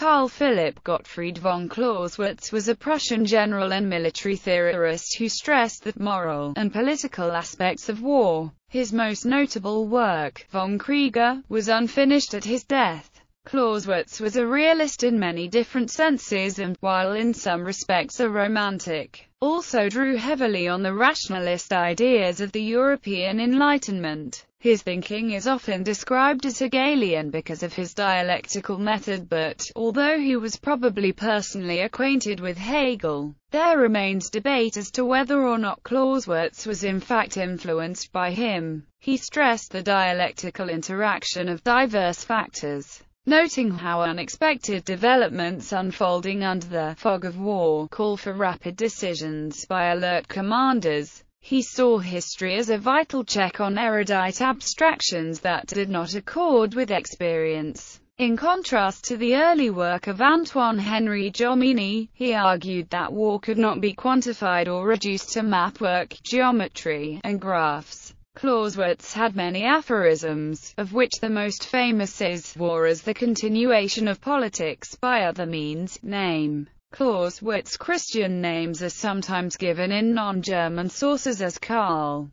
Karl Philipp Gottfried von Clausewitz was a Prussian general and military theorist who stressed the moral and political aspects of war. His most notable work, Von Krieger, was unfinished at his death. Clausewitz was a realist in many different senses and, while in some respects a romantic, also drew heavily on the rationalist ideas of the European Enlightenment. His thinking is often described as Hegelian because of his dialectical method, but, although he was probably personally acquainted with Hegel, there remains debate as to whether or not Clausewitz was in fact influenced by him. He stressed the dialectical interaction of diverse factors, noting how unexpected developments unfolding under the fog of war call for rapid decisions by alert commanders. He saw history as a vital check on erudite abstractions that did not accord with experience. In contrast to the early work of Antoine-Henri Jomini, he argued that war could not be quantified or reduced to mapwork, geometry, and graphs. Clausewitz had many aphorisms, of which the most famous is, "War is the continuation of politics by other means." Name. Clausewitz Christian names are sometimes given in non-German sources as Karl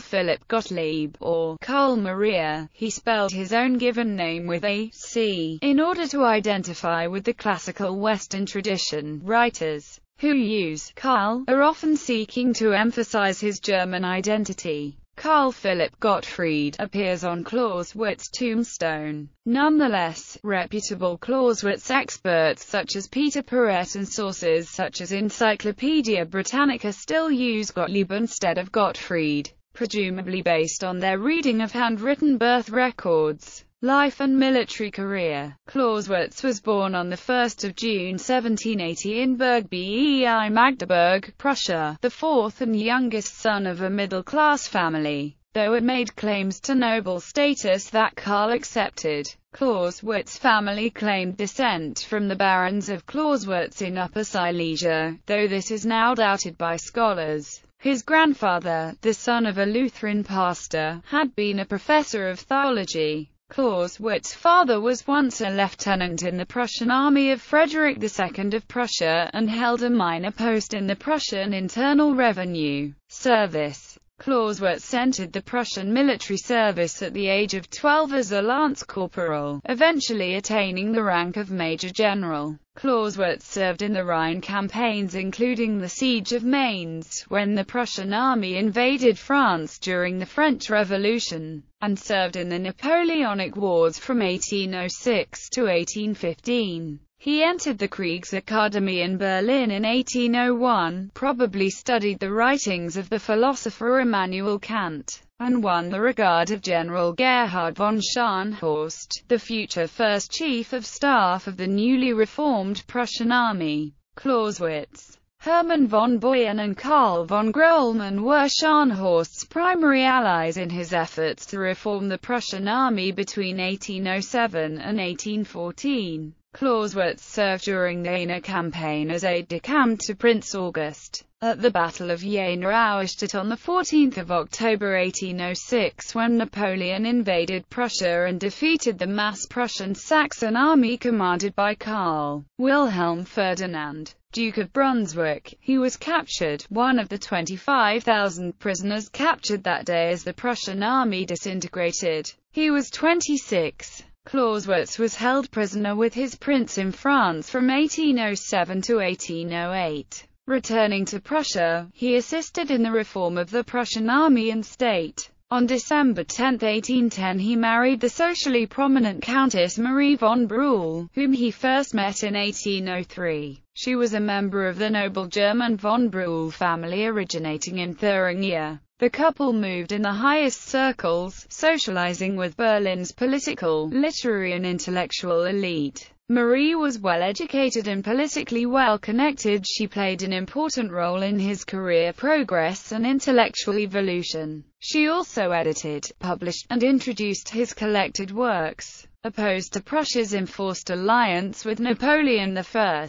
Philipp Gottlieb, or Karl Maria. He spelled his own given name with a C in order to identify with the classical Western tradition. Writers who use Karl are often seeking to emphasize his German identity. Karl Philipp Gottfried appears on Clausewitz's tombstone. Nonetheless, reputable Clausewitz experts such as Peter Perret and sources such as Encyclopaedia Britannica still use Gottlieb instead of Gottfried, presumably based on their reading of handwritten birth records. Life and military career. Clausewitz was born on 1 June 1780 in Berg bei Magdeburg, Prussia, the fourth and youngest son of a middle-class family. Though it made claims to noble status that Karl accepted, Clausewitz's family claimed descent from the barons of Clausewitz in Upper Silesia, though this is now doubted by scholars. His grandfather, the son of a Lutheran pastor, had been a professor of theology. Clausewitz's father was once a lieutenant in the Prussian army of Frederick II of Prussia, and held a minor post in the Prussian Internal Revenue Service. Clausewitz entered the Prussian military service at the age of 12 as a lance corporal, eventually attaining the rank of major general. Clausewitz served in the Rhine campaigns including the Siege of Mainz, when the Prussian army invaded France during the French Revolution, and served in the Napoleonic Wars from 1806 to 1815. He entered the Kriegsakademie in Berlin in 1801, probably studied the writings of the philosopher Immanuel Kant, and won the regard of General Gerhard von Scharnhorst, the future first chief of staff of the newly reformed Prussian army. Clausewitz, Hermann von Boyen and Karl von Grohlmann were Scharnhorst's primary allies in his efforts to reform the Prussian army between 1807 and 1814. Clausewitz served during the Jena campaign as aide-de-camp to Prince August. At the Battle of Jena-Auerstedt on 14 October 1806, when Napoleon invaded Prussia and defeated the mass Prussian Saxon army commanded by Karl Wilhelm Ferdinand, Duke of Brunswick, he was captured, one of the 25,000 prisoners captured that day as the Prussian army disintegrated. He was 26. Clausewitz was held prisoner with his prince in France from 1807 to 1808. Returning to Prussia, he assisted in the reform of the Prussian army and state. On December 10, 1810 he married the socially prominent Countess Marie von Brühl, whom he first met in 1803. She was a member of the noble German von Brühl family originating in Thuringia. The couple moved in the highest circles, socializing with Berlin's political, literary and intellectual elite. Marie was well-educated and politically well-connected. She played an important role in his career progress and intellectual evolution. She also edited, published, and introduced his collected works. Opposed to Prussia's enforced alliance with Napoleon I,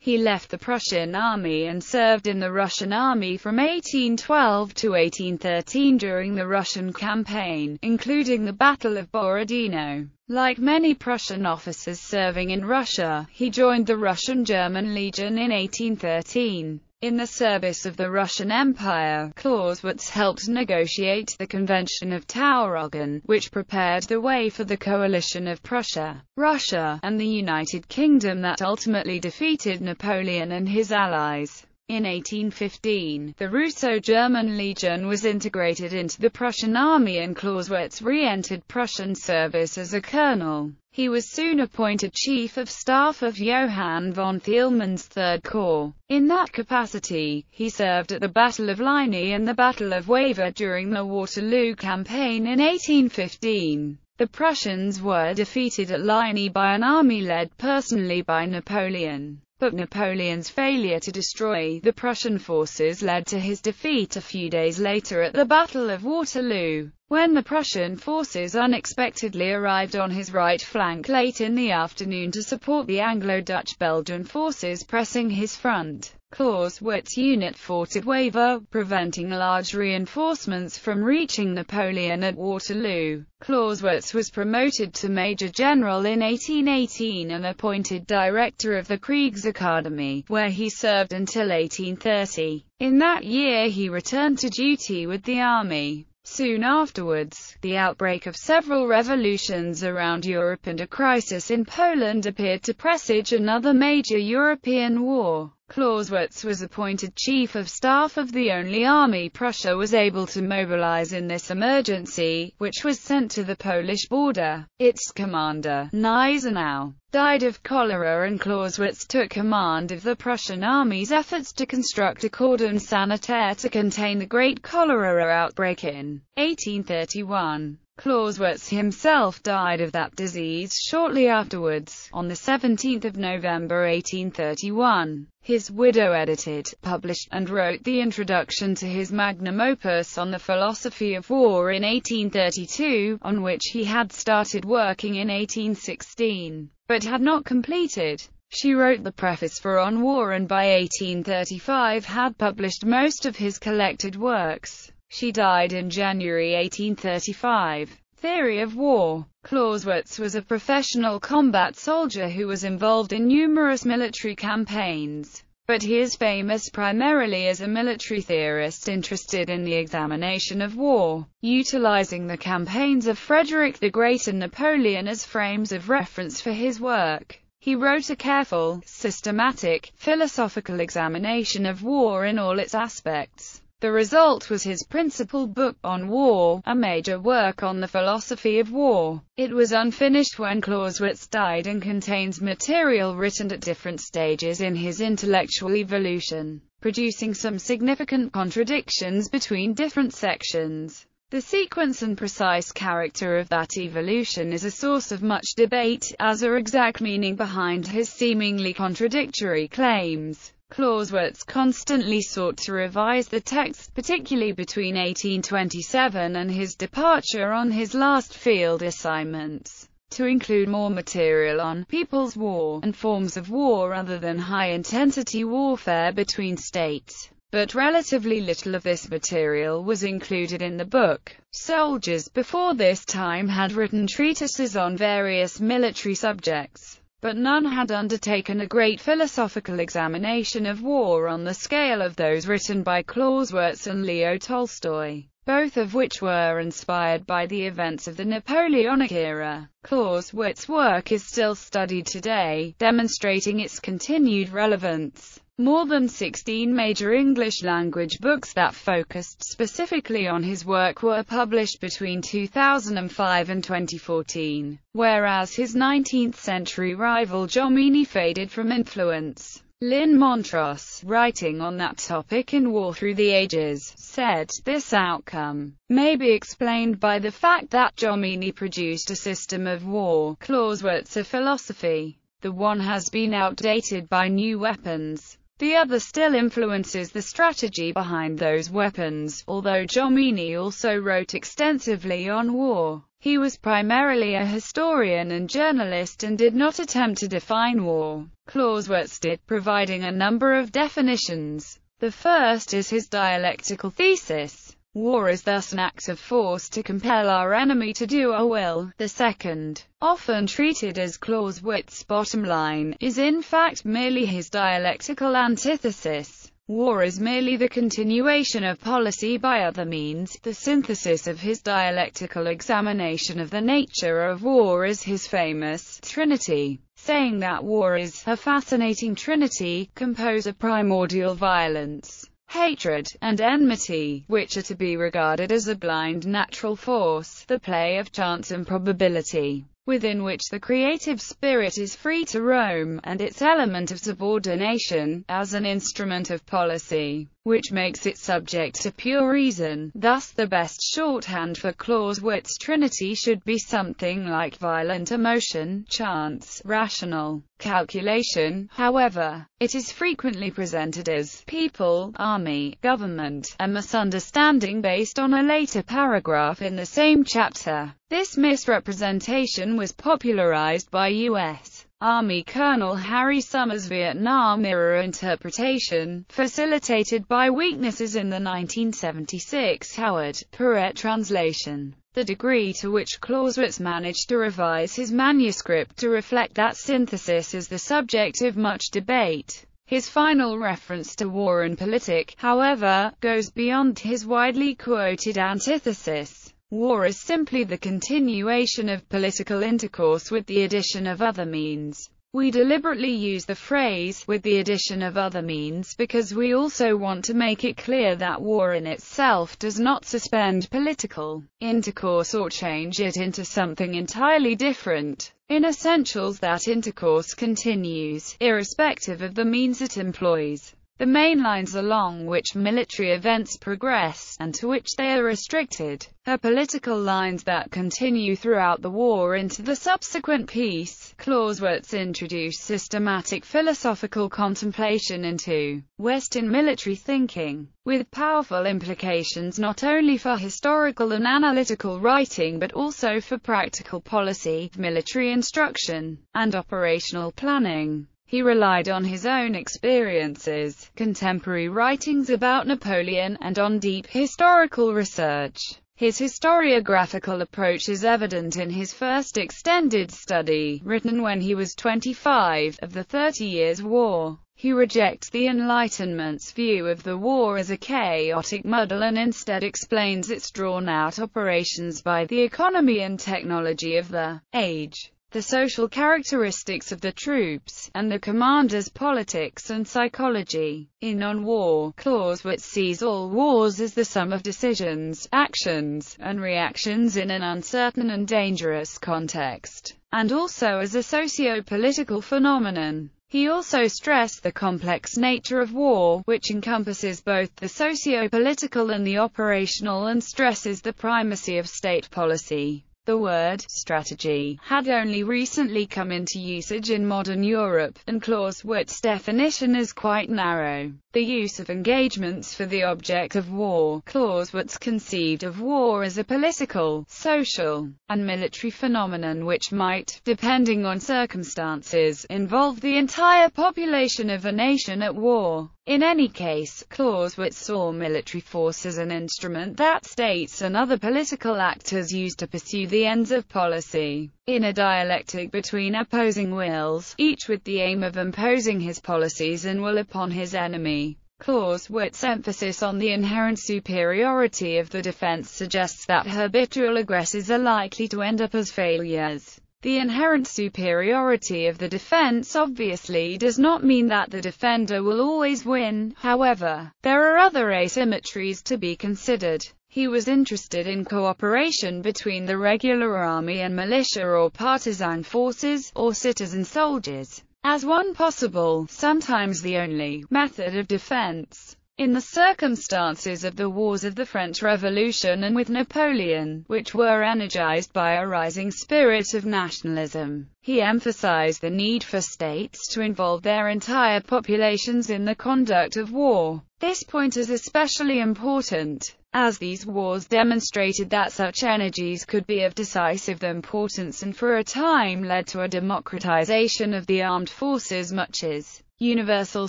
He left the Prussian army and served in the Russian army from 1812 to 1813 during the Russian campaign, including the Battle of Borodino. Like many Prussian officers serving in Russia, he joined the Russian-German Legion in 1813. In the service of the Russian Empire, Clausewitz helped negotiate the Convention of Tauroggen, which prepared the way for the coalition of Prussia, Russia, and the United Kingdom that ultimately defeated Napoleon and his allies. In 1815, the Russo-German Legion was integrated into the Prussian army and Clausewitz re-entered Prussian service as a colonel. He was soon appointed Chief of Staff of Johann von Thielmann's Third Corps. In that capacity, he served at the Battle of Ligny and the Battle of Wavre during the Waterloo campaign in 1815. The Prussians were defeated at Ligny by an army led personally by Napoleon. But Napoleon's failure to destroy the Prussian forces led to his defeat a few days later at the Battle of Waterloo, when the Prussian forces unexpectedly arrived on his right flank late in the afternoon to support the Anglo-Dutch-Belgian forces pressing his front. Clausewitz's unit fought at Wavre, preventing large reinforcements from reaching Napoleon at Waterloo. Clausewitz was promoted to Major General in 1818 and appointed director of the Kriegsakademie, where he served until 1830. In that year he returned to duty with the army. Soon afterwards, the outbreak of several revolutions around Europe and a crisis in Poland appeared to presage another major European war. Clausewitz was appointed Chief of Staff of the only army Prussia was able to mobilize in this emergency, which was sent to the Polish border. Its commander, Gneisenau, died of cholera and Clausewitz took command of the Prussian army's efforts to construct a cordon sanitaire to contain the Great Cholera outbreak in 1831. Clausewitz himself died of that disease shortly afterwards, on the 17th of November 1831. His widow edited, published, and wrote the introduction to his magnum opus on the philosophy of war in 1832, on which he had started working in 1816, but had not completed. She wrote the preface for On War and by 1835 had published most of his collected works. She died in January 1835. Theory of war. Clausewitz was a professional combat soldier who was involved in numerous military campaigns, but he is famous primarily as a military theorist interested in the examination of war, utilizing the campaigns of Frederick the Great and Napoleon as frames of reference for his work. He wrote a careful, systematic, philosophical examination of war in all its aspects. The result was his principal book, On War, a major work on the philosophy of war. It was unfinished when Clausewitz died and contains material written at different stages in his intellectual evolution, producing some significant contradictions between different sections. The sequence and precise character of that evolution is a source of much debate, as are exact meaning behind his seemingly contradictory claims. Clausewitz constantly sought to revise the text, particularly between 1827 and his departure on his last field assignments, to include more material on people's war and forms of war other than high-intensity warfare between states. But relatively little of this material was included in the book. Soldiers before this time had written treatises on various military subjects, but none had undertaken a great philosophical examination of war on the scale of those written by Clausewitz and Leo Tolstoy, both of which were inspired by the events of the Napoleonic era. Clausewitz's work is still studied today, demonstrating its continued relevance. More than 16 major English-language books that focused specifically on his work were published between 2005 and 2014, whereas his 19th-century rival Jomini faded from influence. Lynn Montross, writing on that topic in War Through the Ages, said, "This outcome may be explained by the fact that Jomini produced a system of war, Clausewitz a philosophy. The one has been outdated by new weapons. The other still influences the strategy behind those weapons, although Jomini also wrote extensively on war." He was primarily a historian and journalist and did not attempt to define war. Clausewitz did, providing a number of definitions. The first is his dialectical thesis. War is thus an act of force to compel our enemy to do our will. The second, often treated as Clausewitz's bottom line, is in fact merely his dialectical antithesis. War is merely the continuation of policy by other means. The synthesis of his dialectical examination of the nature of war is his famous trinity, saying that war is a fascinating trinity, composed of primordial violence, hatred, and enmity, which are to be regarded as a blind natural force, the play of chance and probability, within which the creative spirit is free to roam, and its element of subordination, as an instrument of policy, which makes it subject to pure reason. Thus the best shorthand for Clausewitz's trinity should be something like violent emotion, chance, rational calculation. However, it is frequently presented as people, army, government, a misunderstanding based on a later paragraph in the same chapter. This misrepresentation was popularized by U.S. Army Colonel Harry Summers' Vietnam-era interpretation, facilitated by weaknesses in the 1976 Howard Perret translation. The degree to which Clausewitz managed to revise his manuscript to reflect that synthesis is the subject of much debate. His final reference to war and politic, however, goes beyond his widely quoted antithesis. War is simply the continuation of political intercourse with the addition of other means. We deliberately use the phrase, with the addition of other means, because we also want to make it clear that war in itself does not suspend political intercourse or change it into something entirely different. In essentials, that intercourse continues, irrespective of the means it employs. The main lines along which military events progress, and to which they are restricted, are political lines that continue throughout the war into the subsequent peace. Clausewitz introduced systematic philosophical contemplation into Western military thinking, with powerful implications not only for historical and analytical writing but also for practical policy, military instruction, and operational planning. He relied on his own experiences, contemporary writings about Napoleon, and on deep historical research. His historiographical approach is evident in his first extended study, written when he was 25, of the 30 Years' War. He rejects the Enlightenment's view of the war as a chaotic muddle and instead explains its drawn-out operations by the economy and technology of the age, the social characteristics of the troops, and the commander's politics and psychology. In On War, Clausewitz sees all wars as the sum of decisions, actions, and reactions in an uncertain and dangerous context, and also as a socio-political phenomenon. He also stressed the complex nature of war, which encompasses both the socio-political and the operational, and stresses the primacy of state policy. The word strategy had only recently come into usage in modern Europe, and Clausewitz's definition is quite narrow. The use of engagements for the object of war. Clausewitz conceived of war as a political, social, and military phenomenon which might, depending on circumstances, involve the entire population of a nation at war. In any case, Clausewitz saw military force as an instrument that states and other political actors use to pursue the ends of policy, in a dialectic between opposing wills, each with the aim of imposing his policies and will upon his enemy. Clausewitz's emphasis on the inherent superiority of the defense suggests that habitual aggressors are likely to end up as failures. The inherent superiority of the defense obviously does not mean that the defender will always win. However, there are other asymmetries to be considered. He was interested in cooperation between the regular army and militia or partisan forces, or citizen soldiers, as one possible, sometimes the only, method of defense. In the circumstances of the wars of the French Revolution and with Napoleon, which were energized by a rising spirit of nationalism, he emphasized the need for states to involve their entire populations in the conduct of war. This point is especially important, as these wars demonstrated that such energies could be of decisive importance and for a time led to a democratization of the armed forces much as universal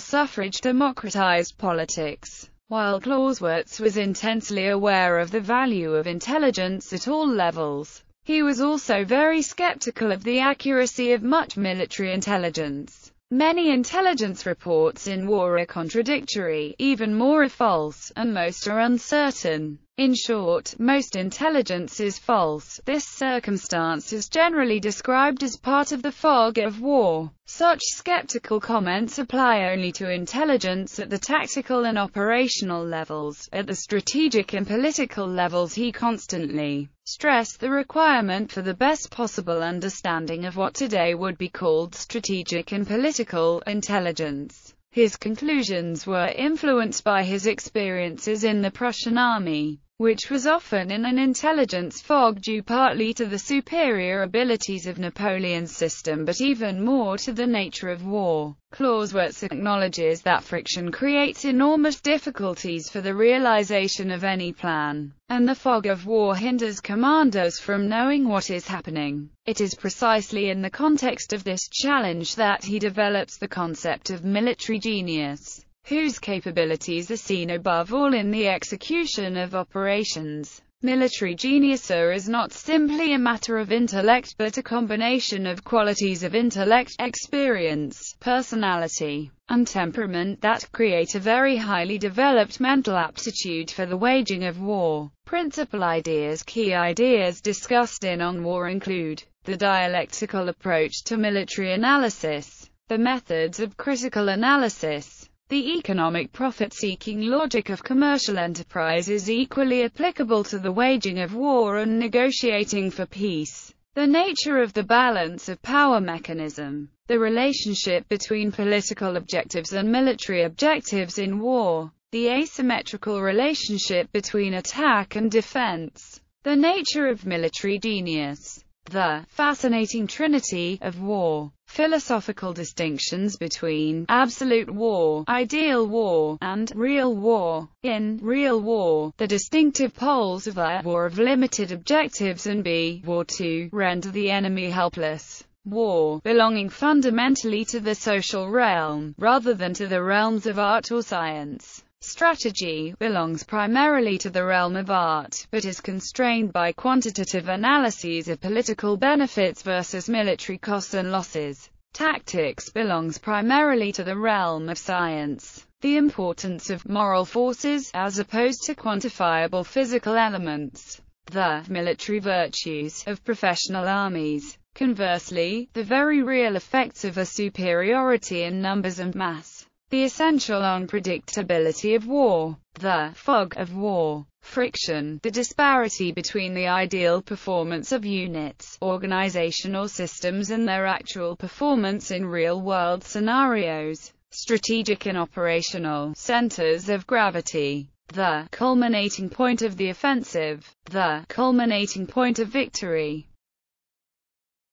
suffrage democratized politics. While Clausewitz was intensely aware of the value of intelligence at all levels, he was also very skeptical of the accuracy of much military intelligence. Many intelligence reports in war are contradictory, even more are false, and most are uncertain. In short, most intelligence is false. This circumstance is generally described as part of the fog of war. Such skeptical comments apply only to intelligence at the tactical and operational levels. At the strategic and political levels he constantly stressed the requirement for the best possible understanding of what today would be called strategic and political intelligence. His conclusions were influenced by his experiences in the Prussian army, which was often in an intelligence fog due partly to the superior abilities of Napoleon's system but even more to the nature of war. Clausewitz acknowledges that friction creates enormous difficulties for the realization of any plan, and the fog of war hinders commanders from knowing what is happening. It is precisely in the context of this challenge that he develops the concept of military genius, whose capabilities are seen above all in the execution of operations. Military genius is not simply a matter of intellect but a combination of qualities of intellect, experience, personality, and temperament that create a very highly developed mental aptitude for the waging of war. Principal ideas. Key ideas discussed in On War include the dialectical approach to military analysis, the methods of critical analysis, the economic profit-seeking logic of commercial enterprise is equally applicable to the waging of war and negotiating for peace. The nature of the balance of power mechanism, the relationship between political objectives and military objectives in war, the asymmetrical relationship between attack and defense, the nature of military genius, the fascinating trinity of war, philosophical distinctions between absolute war, ideal war, and real war. In real war, the distinctive poles of A, war of limited objectives, and B, war to render the enemy helpless. War, belonging fundamentally to the social realm, rather than to the realms of art or science. Strategy belongs primarily to the realm of art, but is constrained by quantitative analyses of political benefits versus military costs and losses. Tactics belongs primarily to the realm of science. The importance of moral forces, as opposed to quantifiable physical elements. The military virtues of professional armies. Conversely, the very real effects of a superiority in numbers and mass. The essential unpredictability of war, the fog of war, friction, the disparity between the ideal performance of units, organizational systems and their actual performance in real-world scenarios, strategic and operational centers of gravity, the culminating point of the offensive, the culminating point of victory.